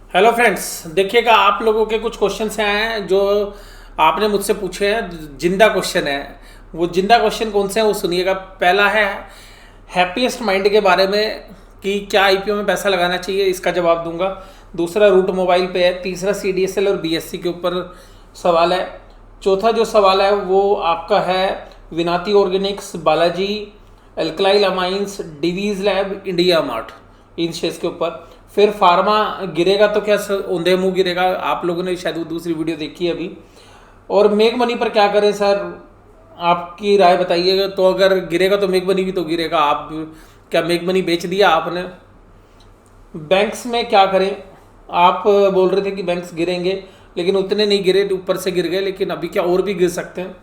Hello friends, देखिएगा आप लोगों के कुछ क्वेश्चंस हैं जो आपने मुझसे पूछे हैं। जिंदा क्वेश्चन है। वो जिंदा क्वेश्चन कौन से हैं वो सुनिएगा। पहला है हैप्पीएस्ट माइंड के बारे में कि क्या आईपीओ में पैसा लगाना चाहिए, इसका जवाब दूंगा। दूसरा रूट मोबाइल पे है। तीसरा सीडीएसएल और बीएससी के ऊपर सवाल है। चौथा जो सवाल है वो आपका है Vinati organics, Balaji, alkyl amines, Divi's lab, India Mart, इन शेयर्स के ऊपर। फिर फार्मा गिरेगा तो क्या औंधे मुंह गिरेगा, आप लोगों ने शायद वो दूसरी वीडियो देखी है अभी। और मेक मनी पर क्या करें सर, आपकी राय बताइएगा। तो अगर गिरेगा तो मेक मनी भी तो गिरेगा। आप क्या मेक मनी बेच दिया आपने? बैंक्स में क्या करें? आप बोल रहे थे कि बैंक्स गिरेंगे, लेकिन उतने नहीं गिरे, ऊपर से गिर गए, लेकिन अभी क्या और भी गिर सकते हैं।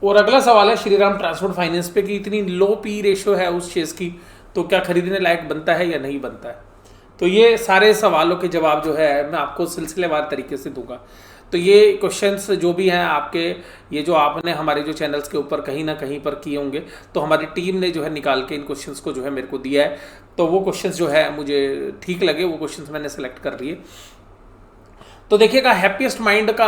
और अगला सवाल है श्रीराम ट्रांसपोर्ट फाइनेंस पे कि इतनी लो पी रेशो है उस शेयर्स की, तो क्या खरीदने लायक बनता है या नहीं बनता है। तो ये सारे सवालों के जवाब जो है मैं आपको सिलसिलेवार तरीके से दूंगा। तो ये क्वेश्चंस जो भी हैं आपके, ये जो आपने हमारे जो चैनल्स के ऊपर कहीं ना कहीं पर किए होंगे, तो हमारी टीम ने जो है निकाल के इन क्वेश्चंस को जो है मेरे को दिया है। तो वो क्वेश्चंस जो है मुझे ठीक लगे, वो क्वेश्चंस मैंने सेलेक्ट कर लिए। तो देखिएगा हैप्पीएस्ट माइंड का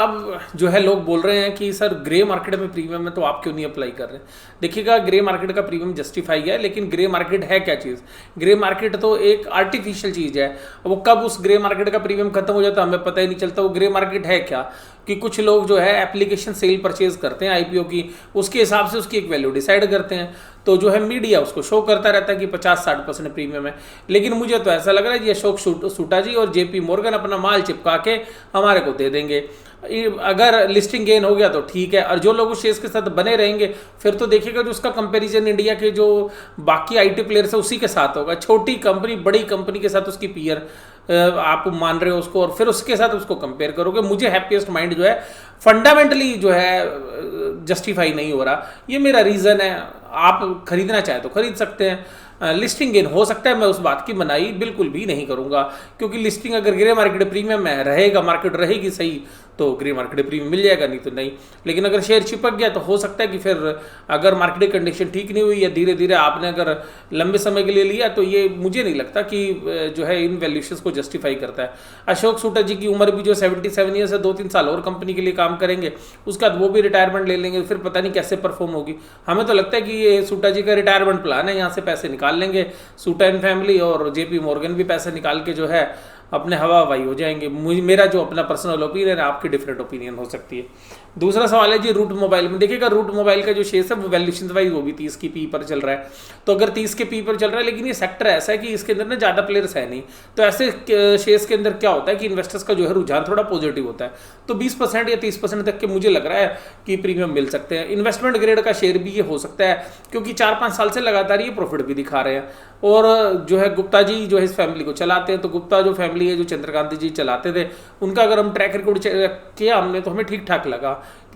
जो है लोग बोल रहे हैं कि सर ग्रे मार्केट में प्रीमियम है तो आप क्यों नहीं अप्लाई कर रहे हैं। देखिएगा ग्रे मार्केट का प्रीमियम जस्टिफाई है, लेकिन ग्रे मार्केट है क्या चीज़? ग्रे मार्केट तो एक आर्टिफिशियल चीज़ है। वो कब उस ग्रे मार्केट का प्रीमियम खत्म हो जाता है हमें पता ही नहीं चलता। वो ग्रे मार्केट है क्या कि कुछ लोग जो है एप्लीकेशन सेल परचेज करते हैं आईपीओ की, उसके हिसाब से उसकी एक वैल्यू डिसाइड करते हैं। तो जो है मीडिया उसको शो करता रहता है कि 50-60% प्रीमियम है, लेकिन मुझे तो ऐसा लग रहा है ये अशोक सूटा जी और जेपी मॉर्गन अपना माल चिपका के हमारे को दे देंगे। अगर लिस्टिंग गेन हो गया तो ठीक है, और जो लोग उस शेयर्स के साथ बने रहेंगे फिर तो देखिएगा जो उसका कंपैरिजन इंडिया के जो बाकी आईटी प्लेयर्स है उसी के साथ होगा। छोटी कंपनी बड़ी कंपनी के साथ उसकी पीयर आप मान रहे हो उसको, और फिर उसके साथ उसको कंपेयर करोगे। मुझे हैप्पीएस्ट माइंड जो है फंडामेंटली जो है जस्टिफाई नहीं हो रहा। ये मेरा रीज़न है। आप खरीदना चाहे तो खरीद सकते हैं। लिस्टिंग गेन हो सकता है, मैं उस बात की मनाही बिल्कुल भी नहीं करूंगा, क्योंकि लिस्टिंग अगर ग्रे मार्केट प्रीमियम में रहेगा, मार्केट रहेगी सही, तो ग्रे मार्केट प्रीमियम मिल जाएगा, नहीं तो नहीं। लेकिन अगर शेयर चिपक गया तो हो सकता है कि फिर अगर मार्केट कंडीशन ठीक नहीं हुई या धीरे धीरे आपने अगर लंबे समय के लिए लिया, तो ये मुझे नहीं लगता कि जो है इन वैल्यूशंस को जस्टिफाई करता है। अशोक सूटा जी की उम्र भी जो 77 ईयर्स है, 2-3 साल और कंपनी के लिए काम करेंगे, उसके बाद वो भी रिटायरमेंट ले लेंगे, फिर पता नहीं कैसे परफॉर्म होगी। हमें तो लगता है कि ये सूटा जी का रिटायरमेंट प्लान है, यहाँ से पैसे निकाल लेंगे सूटा एंड फैमिली, और जेपी मॉर्गन भी पैसे निकाल के जो है अपने हवा हवाई हो जाएंगे। मेरा जो अपना पर्सनल ओपिनियन है, आपकी डिफरेंट ओपिनियन हो सकती है। दूसरा सवाल है जी रूट मोबाइल में। देखिएगा रूट मोबाइल का जो शेयर है वो वैल्यूएशन वाइज वो भी 30 की पी पर चल रहा है। तो अगर 30 के पी पर चल रहा है, लेकिन ये सेक्टर ऐसा है कि इसके अंदर ना ज़्यादा प्लेयर्स है नहीं, तो ऐसे शेयर्स के अंदर क्या होता है कि इन्वेस्टर्स का जो है रुझान थोड़ा पॉजिटिव होता है। तो 20% या 30% तक के मुझे लग रहा है कि प्रीमियम मिल सकते हैं। इन्वेस्टमेंट ग्रेड का शेयर भी ये हो सकता है, क्योंकि 4-5 साल से लगातार ये प्रॉफिट भी दिखा रहे हैं। और जो है गुप्ता जी जो है इस फैमिली को चलाते हैं, तो गुप्ता जो फैमिली है जो चंद्रकांत जी चलाते थे, उनका अगर हम ट्रैक रिकॉर्ड किया हमने तो हमें ठीक ठाक लगा।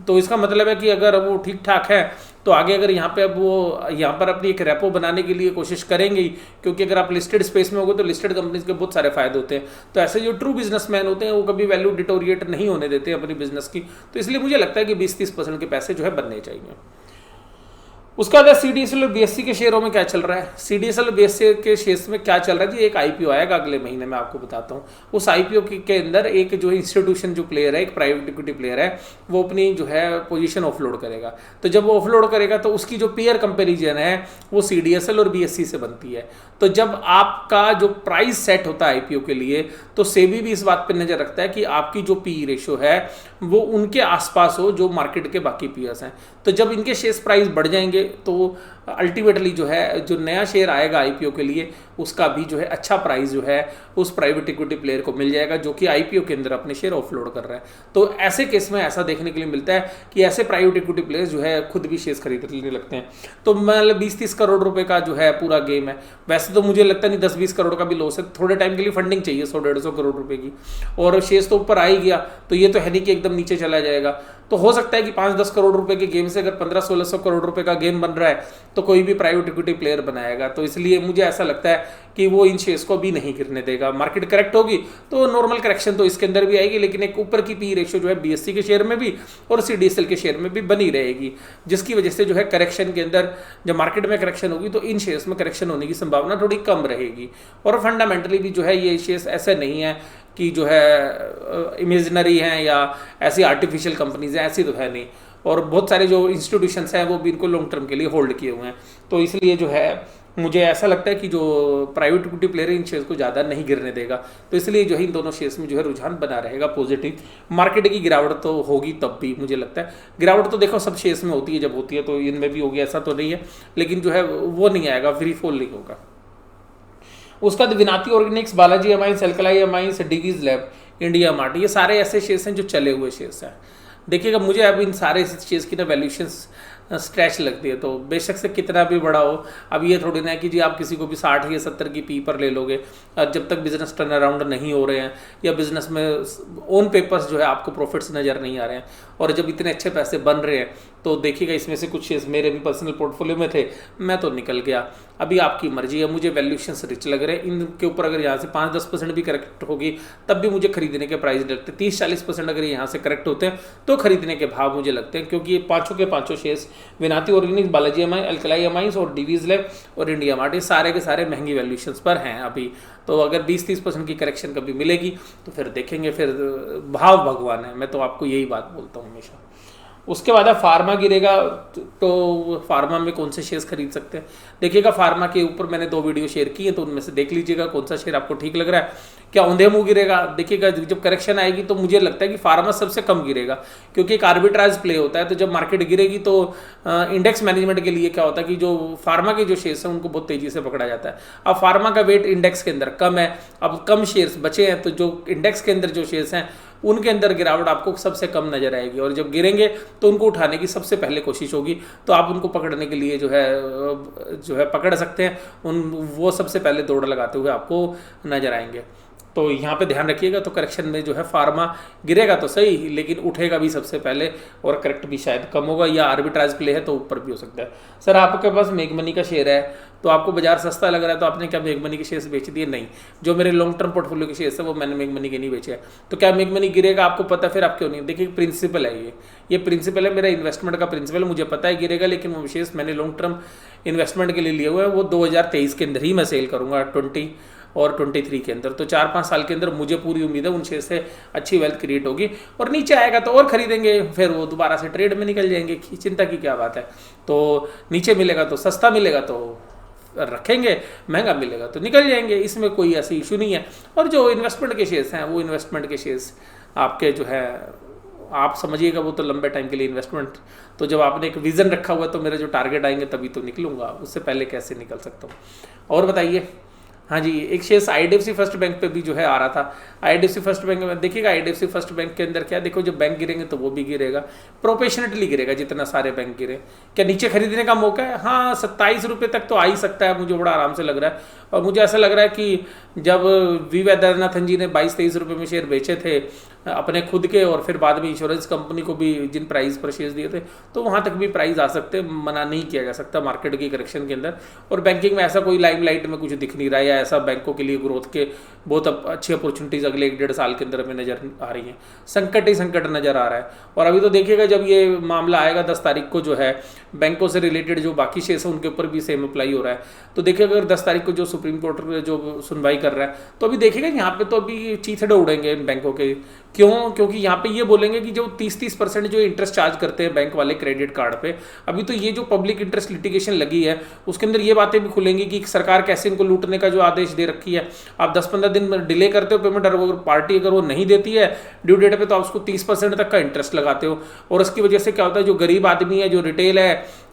तो इसका मतलब है कि अगर वो ठीक ठाक है तो आगे अगर यहाँ पे अब वो यहाँ पर अपनी एक रेपो बनाने के लिए कोशिश करेंगे ही, क्योंकि अगर आप लिस्टेड स्पेस में होगे तो लिस्टेड कंपनीज के बहुत सारे फायदे होते हैं। तो ऐसे जो ट्रू बिजनेसमैन होते हैं वो कभी वैल्यू डिटोरिएट नहीं होने देते अपनी बिजनेस की। तो इसलिए मुझे लगता है कि 20-30% के पैसे जो है बनने चाहिए। उसका बाद सीडीएसएल और बीएससी के शेयरों में क्या चल रहा है। सीडीएसएल और बीएससी के शेयर्स में क्या चल रहा है जी, एक आईपीओ आएगा अगले महीने में, आपको बताता हूँ। उस आईपीओ के अंदर एक जो इंस्टीट्यूशन जो प्लेयर है, एक प्राइवेट इक्विटी प्लेयर है, वो अपनी जो है पोजीशन ऑफलोड करेगा। तो जब वो ऑफलोड करेगा तो उसकी जो पेयर कंपेरिजन है वो सीडीएसएल और बीएससी से बनती है। तो जब आपका जो प्राइस सेट होता है आईपीओ के लिए, तो सेबी भी इस बात पर नजर रखता है कि आपकी जो पी रेशो है वो उनके आसपास हो जो मार्केट के बाकी पीयर्स हैं। तो जब इनके शेयर प्राइस बढ़ जाएंगे तो अल्टीमेटली जो है जो नया शेयर आएगा आईपीओ के लिए, उसका भी जो है अच्छा प्राइस जो है उस प्राइवेट इक्विटी प्लेयर को मिल जाएगा जो कि आईपीओ के अंदर अपने शेयर ऑफलोड कर रहा है। तो ऐसे केस में ऐसा देखने के लिए मिलता है कि ऐसे प्राइवेट इक्विटी प्लेयर्स जो है खुद भी शेयर खरीदने लगते हैं। तो मतलब 20-30 करोड़ रुपए का जो है पूरा गेम है। वैसे तो मुझे लगता नहीं 10-20 करोड़ का भी लॉस है, थोड़े टाइम के लिए फंडिंग चाहिए 100-150 करोड़ रुपए की, और शेयर तो ऊपर आ ही गया, तो ये तो है नहीं कि एकदम नीचे चला जाएगा। तो हो सकता है कि 5-10 करोड़ रुपए के गेम से अगर 1500-1600 करोड़ रुपए का गेम गेम बन रहा है तो कोई भी प्राइवेट इक्विटी प्लेयर बनाएगा। तो इसलिए मुझे ऐसा लगता है कि वो इन शेयर्स को भी नहीं गिरने देगा। मार्केट करेक्ट होगी तो नॉर्मल करेक्शन तो इसके अंदर भी आएगी, लेकिन एक ऊपर की पी रेशियो जो है बीएससी के शेयर में भी और सीडीएसएल के शेयर में भी बनी रहेगी, जिसकी वजह से जो है करेक्शन के अंदर जब मार्केट में करेक्शन होगी तो इन शेयर्स में करेक्शन होने की संभावना थोड़ी कम रहेगी। और फंडामेंटली भी जो है ये शेयर्स ऐसे नहीं है कि जो है इमेजिनरी हैं या ऐसी आर्टिफिशियल कंपनीज हैं, ऐसी तो है नहीं। और बहुत सारे जो इंस्टीट्यूशंस हैं वो भी इनको लॉन्ग टर्म के लिए होल्ड किए हुए हैं। तो इसलिए जो है मुझे ऐसा लगता है कि जो private equity player in shares को ज़्यादा नहीं गिरने देगा। तो इसलिए जो है इन दोनों शेयर्स में जो है रुझान बना रहेगा पॉजिटिव। मार्केट की गिरावट तो होगी तब भी, मुझे लगता है गिरावट तो देखो सब शेयर्स में होती है, जब होती है तो इनमें भी होगी, ऐसा तो नहीं है, लेकिन जो है वो नहीं आएगा, फ्री फॉल नहीं होगा। उसका Vinati organics, Balaji amines, alkyl amines, Divi's lab, India mart, ये सारे ऐसे शेयर्स हैं जो चले हुए शेयर्स हैं। देखिएगा मुझे अब इन सारे शेयर्स की ना वैल्यूएशंस स्ट्रेच लगती है, तो बेशक से कितना भी बड़ा हो, अब ये थोड़ी ना है कि जी आप किसी को भी 60 या 70 की पी पर ले लोगे जब तक बिजनेस टर्न अराउंड नहीं हो रहे हैं या बिजनेस में ऑन पेपर्स जो है आपको प्रॉफिट्स नज़र नहीं आ रहे हैं, और जब इतने अच्छे पैसे बन रहे हैं तो देखिएगा इसमें से कुछ शेयर्स मेरे भी पर्सनल पोर्टफोलियो में थे, मैं तो निकल गया। अभी आपकी मर्जी है, मुझे वैल्यूएशंस रिच लग रहे हैं, इनके ऊपर अगर यहाँ से 5-10% भी करेक्ट होगी तब भी मुझे खरीदने के प्राइस लगते हैं। 30-40% अगर यहाँ से करेक्ट होते हैं तो खरीदने के भाव मुझे लगते हैं, क्योंकि ये पाँचों के पाँचों शेयर्स विनाती organics, Balaji amine, alkali amines और डिवीज लैब और इंडिया मार्ट, ये सारे के सारे महंगी वैल्यूएशंस पर हैं अभी। तो अगर 20-30% की करेक्शन कभी मिलेगी तो फिर देखेंगे, फिर भाव भगवान है, मैं तो आपको यही बात बोलता हूँ हमेशा। उसके बाद फार्मा गिरेगा तो फार्मा में कौन से शेयर्स खरीद सकते हैं, देखिएगा फार्मा के ऊपर मैंने 2 वीडियो शेयर की है, तो उनमें से देख लीजिएगा कौन सा शेयर आपको ठीक लग रहा है। क्या औंधे मुंह गिरेगा, देखिएगा जब करेक्शन आएगी तो मुझे लगता है कि फार्मा सबसे कम गिरेगा, क्योंकि एक आर्बिट्राज प्ले होता है। तो जब मार्केट गिरेगी तो इंडेक्स मैनेजमेंट के लिए क्या होता है कि जो फार्मा के जो शेयर्स हैं उनको बहुत तेजी से पकड़ा जाता है। अब फार्मा का वेट इंडेक्स के अंदर कम है, अब कम शेयर्स बचे हैं, तो जो इंडेक्स के अंदर जो शेयर्स हैं उनके अंदर गिरावट आपको सबसे कम नजर आएगी, और जब गिरेंगे तो उनको उठाने की सबसे पहले कोशिश होगी। तो आप उनको पकड़ने के लिए जो है पकड़ सकते हैं, वो सबसे पहले दौड़ लगाते हुए आपको नजर आएंगे। तो यहाँ पे ध्यान रखिएगा। तो करेक्शन में जो है फार्मा गिरेगा तो सही, लेकिन उठेगा भी सबसे पहले, और करेक्ट भी शायद कम होगा, या आर्बिट्राज प्ले है तो ऊपर भी हो सकता है। सर आपके पास मेक मनी का शेयर है तो आपको बाजार सस्ता लग रहा है तो आपने क्या मेक मनी के शेयर्स बेच दिए? नहीं, जो मेरे लॉन्ग टर्म पोर्टफोलियो के शेयर्स है वो मैंने मेक मनी के नहीं बेचे हैं। तो क्या मेक मनी गिरेगा आपको पता, फिर आप क्यों नहीं? देखिए प्रिंसिपल है, ये प्रिंसिपल है, मेरा इन्वेस्टमेंट का प्रिंसिपल, मुझे पता है गिरेगा, लेकिन वो शेयर्स मैंने लॉन्ग टर्म इन्वेस्टमेंट के लिए लिए हुए हैं, वो 2023 के अंदर ही मैं सेल करूँगा, 20 और 23 के अंदर। तो 4-5 साल के अंदर मुझे पूरी उम्मीद है उन शेयर से अच्छी वेल्थ क्रिएट होगी, और नीचे आएगा तो और खरीदेंगे, फिर वो दोबारा से ट्रेड में निकल जाएंगे, चिंता की क्या बात है। तो नीचे मिलेगा तो सस्ता मिलेगा तो रखेंगे, महंगा मिलेगा तो निकल जाएंगे, इसमें कोई ऐसी इशू नहीं है। और जो इन्वेस्टमेंट के शेयर्स हैं वो इन्वेस्टमेंट के शेयर्स आपके जो है आप समझिएगा वो तो लंबे टाइम के लिए इन्वेस्टमेंट, तो जब आपने एक विजन रखा हुआ है तो मेरे जो टारगेट आएंगे तभी तो निकलूंगा, उससे पहले कैसे निकल सकता हूँ। और बताइए। हाँ जी, एक शेयर IDFC फर्स्ट बैंक पे भी जो है आ रहा था। IDFC फर्स्ट बैंक में देखिएगा, IDFC फर्स्ट बैंक के अंदर क्या देखो, जब बैंक गिरेंगे तो वो भी गिरेगा, प्रोपोर्शनेटली गिरेगा जितना सारे बैंक गिरे। क्या नीचे खरीदने का मौका है? हाँ, 27 रुपये तक तो आ ही सकता है, मुझे बड़ा आराम से लग रहा है। और मुझे ऐसा लग रहा है कि जब वी वैद्यनाथन जी ने 22-23 रुपये में शेयर बेचे थे अपने खुद के, और फिर बाद में इंश्योरेंस कंपनी को भी जिन प्राइस पर शेयर दिए थे, तो वहाँ तक भी प्राइस आ सकते, मना नहीं किया जा सकता मार्केट की करेक्शन के अंदर। और बैंकिंग में ऐसा कोई लाइमलाइट में कुछ दिख नहीं रहा है, या ऐसा बैंकों के लिए ग्रोथ के बहुत अच्छी अपॉर्चुनिटीज़ अगले 1-1.5 साल के अंदर हमें नजर आ रही हैं। संकट ही संकट नज़र आ रहा है। और अभी तो देखिएगा जब ये मामला आएगा 10 तारीख को, जो है बैंकों से रिलेटेड जो बाकी शेयर्स हैं उनके ऊपर भी सेम अप्लाई हो रहा है। तो देखिएगा अगर 10 तारीख को जो सुप्रीम कोर्ट जो सुनवाई कर रहा है, तो अभी देखिएगा यहाँ पे तो अभी चीथड़े उड़ेंगे इन बैंकों के। क्यों? क्योंकि यहाँ पे ये बोलेंगे कि जो 30% जो इंटरेस्ट चार्ज करते हैं बैंक वाले क्रेडिट कार्ड पे, अभी तो ये जो पब्लिक इंटरेस्ट लिटिगेशन लगी है उसके अंदर ये बातें भी खुलेंगी कि सरकार कैसे इनको लूटने का जो आदेश दे रखी है। आप 10-15 दिन डिले करते हो पेमेंट, और पार्टी अगर वो नहीं देती है ड्यू डेट पे तो आप उसको 30% तक का इंटरेस्ट लगाते हो। और उसकी वजह से क्या होता है, जो गरीब आदमी है, जो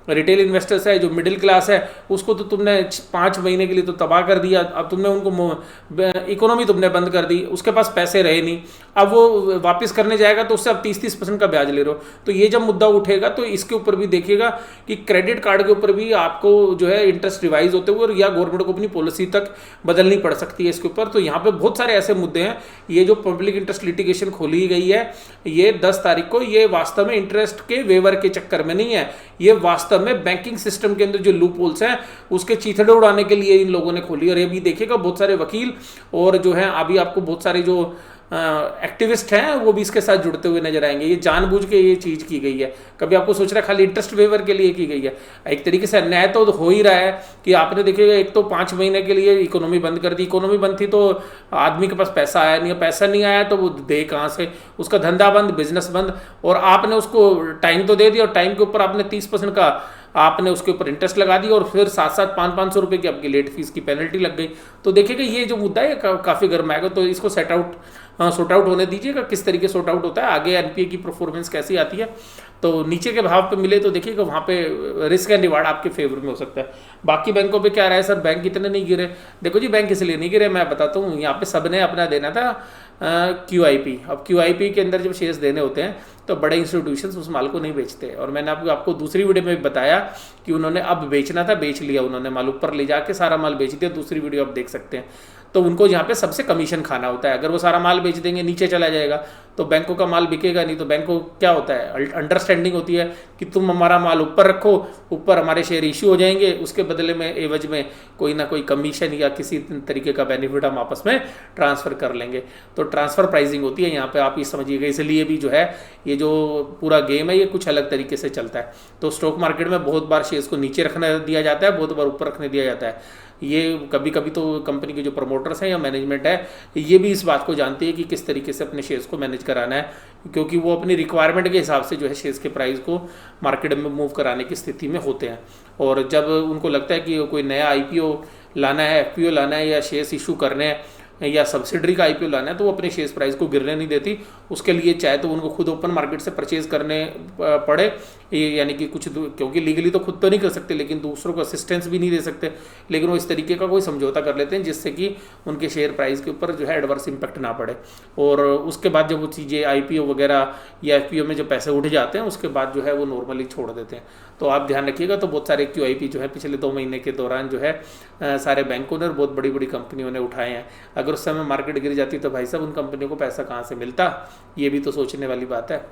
रिटेल इन्वेस्टर्स है, जो मिडिल क्लास है, उसको तो तुमने 5 महीने के लिए तो तबाह कर दिया। अब तुमने उनको इकोनॉमी तुमने बंद कर दी, उसके पास पैसे रहे नहीं, अब वो वापस करने जाएगा तो उससे अब 30% का ब्याज ले रहे हो। तो ये जब मुद्दा उठेगा तो इसके ऊपर भी देखिएगा कि क्रेडिट कार्ड के ऊपर भी आपको जो है इंटरेस्ट रिवाइज होते हुए, या गवर्नमेंट को अपनी पॉलिसी तक बदलनी पड़ सकती है इसके ऊपर। तो यहाँ पे बहुत सारे ऐसे मुद्दे हैं। ये जो पब्लिक इंटरेस्ट लिटिगेशन खोली गई है ये 10 तारीख को, ये वास्तव में इंटरेस्ट के वेवर के चक्कर में नहीं है, ये वास्तव वास्तव में बैंकिंग सिस्टम के अंदर जो लूप होल्स हैं उसके चीथड़े उड़ाने के लिए इन लोगों ने खोली। और ये भी देखिएगा बहुत सारे वकील और जो है अभी आपको बहुत सारे जो एक्टिविस्ट हैं वो भी इसके साथ जुड़ते हुए नजर आएंगे। ये जानबूझ के ये चीज की गई है, कभी आपको सोच रहा है खाली इंटरेस्ट वेवर के लिए की गई है। एक तरीके से अन्याय तो हो ही रहा है कि आपने देखिएगा एक तो 5 महीने के लिए इकोनॉमी बंद कर दी। इकोनॉमी बंद थी तो आदमी के पास पैसा आया नहीं, पैसा नहीं आया तो वो दे कहाँ से, उसका धंधा बंद, बिजनेस बंद। और आपने उसको टाइम तो दे दिया और टाइम के ऊपर आपने 30% का आपने उसके ऊपर इंटरेस्ट लगा दिया और फिर साथ साथ 500-500 रुपये की आपकी लेट फीस की पेनल्टी लग गई। तो देखिएगा ये जो मुद्दा है काफ़ी गर्म आएगा, तो इसको सॉर्ट आउट होने दीजिएगा। किस तरीके सॉर्ट आउट होता है, आगे एनपीए की परफॉर्मेंस कैसी आती है, तो नीचे के भाव पे मिले तो देखिएगा वहाँ पे रिस्क एंड रिवार्ड आपके फेवर में हो सकता है। बाकी बैंकों पे क्या रहा है सर, बैंक इतने नहीं गिरे। देखो जी बैंक इसलिए नहीं गिरे, मैं बताता हूँ, यहाँ पे सबने अपना देना था QIP। अब QIP के अंदर जब शेयर्स देने होते हैं तो बड़े इंस्टीट्यूशंस उस माल को नहीं बेचते। और मैंने आपको दूसरी वीडियो में बताया कि उन्होंने अब बेचना था, बेच लिया उन्होंने, माल ऊपर ले जाके सारा माल बेच दिया। दूसरी वीडियो आप देख सकते हैं। तो उनको यहाँ पे सबसे कमीशन खाना होता है। अगर वो सारा माल बेच देंगे नीचे चला जाएगा तो बैंकों का माल बिकेगा नहीं। तो बैंक को क्या होता है, अंडरस्टैंडिंग होती है कि तुम हमारा माल ऊपर रखो, ऊपर हमारे शेयर इश्यू हो जाएंगे, उसके बदले में एवज में कोई ना कोई कमीशन या किसी तरीके का बेनिफिट हम आपस में ट्रांसफर कर लेंगे। तो ट्रांसफर प्राइसिंग होती है यहाँ पे, आप ये समझिएगा। इसलिए भी जो है ये जो पूरा गेम है ये कुछ अलग तरीके से चलता है। तो स्टॉक मार्केट में बहुत बार शेयर्स को नीचे रखने दिया जाता है, बहुत बार ऊपर रखने दिया जाता है। ये कभी कभी तो कंपनी के जो प्रमोटर्स हैं या मैनेजमेंट है ये भी इस बात को जानती है कि किस तरीके से अपने शेयर्स को मैनेज कराना है, क्योंकि वो अपनी रिक्वायरमेंट के हिसाब से जो है शेयर्स के प्राइस को मार्केट में मूव कराने की स्थिति में होते हैं। और जब उनको लगता है कि कोई नया IPO लाना है, FPO लाना है या शेयर्स इशू करने हैं या सब्सिडरी का IPO लाना है तो वो अपने शेयर्स प्राइस को गिरने नहीं देती। उसके लिए चाहे तो उनको खुद ओपन मार्केट से परचेज करने पड़े, यानी कि कुछ, क्योंकि लीगली तो खुद तो नहीं कर सकते लेकिन दूसरों को असिस्टेंस भी नहीं दे सकते, लेकिन वो इस तरीके का कोई समझौता कर लेते हैं जिससे कि उनके शेयर प्राइस के ऊपर जो है एडवर्स इम्पैक्ट ना पड़े। और उसके बाद जब वो चीज़ें IPO वगैरह या FPO में जो पैसे उठ जाते हैं उसके बाद जो है वो नॉर्मली छोड़ देते हैं। तो आप ध्यान रखिएगा। तो बहुत सारे QIP जो है पिछले 2 महीने के दौरान जो है सारे बैंकों ने और बहुत बड़ी बड़ी कंपनियों ने उठाए हैं। अगर उस समय मार्केट गिर जाती तो भाई साहब उन कंपनियों को पैसा कहाँ से मिलता, ये भी तो सोचने वाली बात है।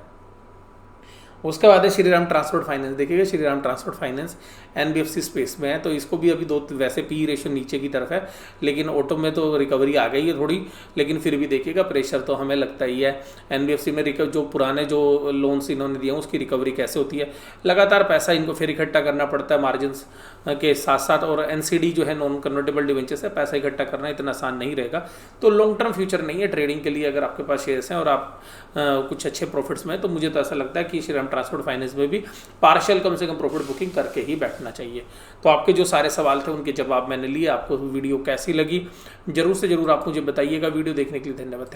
उसके बाद है श्रीराम ट्रांसपोर्ट फाइनेंस। देखिएगा Shriram transport finance NBFC space में है, तो इसको भी अभी वैसे PE रेशियो नीचे की तरफ है, लेकिन ऑटो में तो रिकवरी आ गई है थोड़ी, लेकिन फिर भी देखिएगा प्रेशर तो हमें लगता ही है। NBFC में जो पुराने जो लोन्स इन्होंने दिए उसकी रिकवरी कैसे होती है, लगातार पैसा इनको फिर इकट्ठा करना पड़ता है मार्जिन्स के साथ साथ। और NCD जो है नॉन कन्वर्टेबल डिवेंचर्स है, पैसा इकट्ठा करना इतना आसान नहीं रहेगा। तो लॉन्ग टर्म फ्यूचर नहीं है ट्रेडिंग के लिए। अगर आपके पास शेयर्स हैं और आप कुछ अच्छे प्रॉफिट्स में, तो मुझे तो ऐसा लगता है कि श्रीराम ट्रांसपोर्ट फाइनेंस में भी पार्शियल कम से कम प्रॉफिट बुकिंग करके ही बैठना चाहिए। तो आपके जो सारे सवाल थे उनके जवाब मैंने लिए। आपको वीडियो कैसी लगी जरूर से जरूर आप मुझे बताइएगा। वीडियो देखने के लिए धन्यवाद।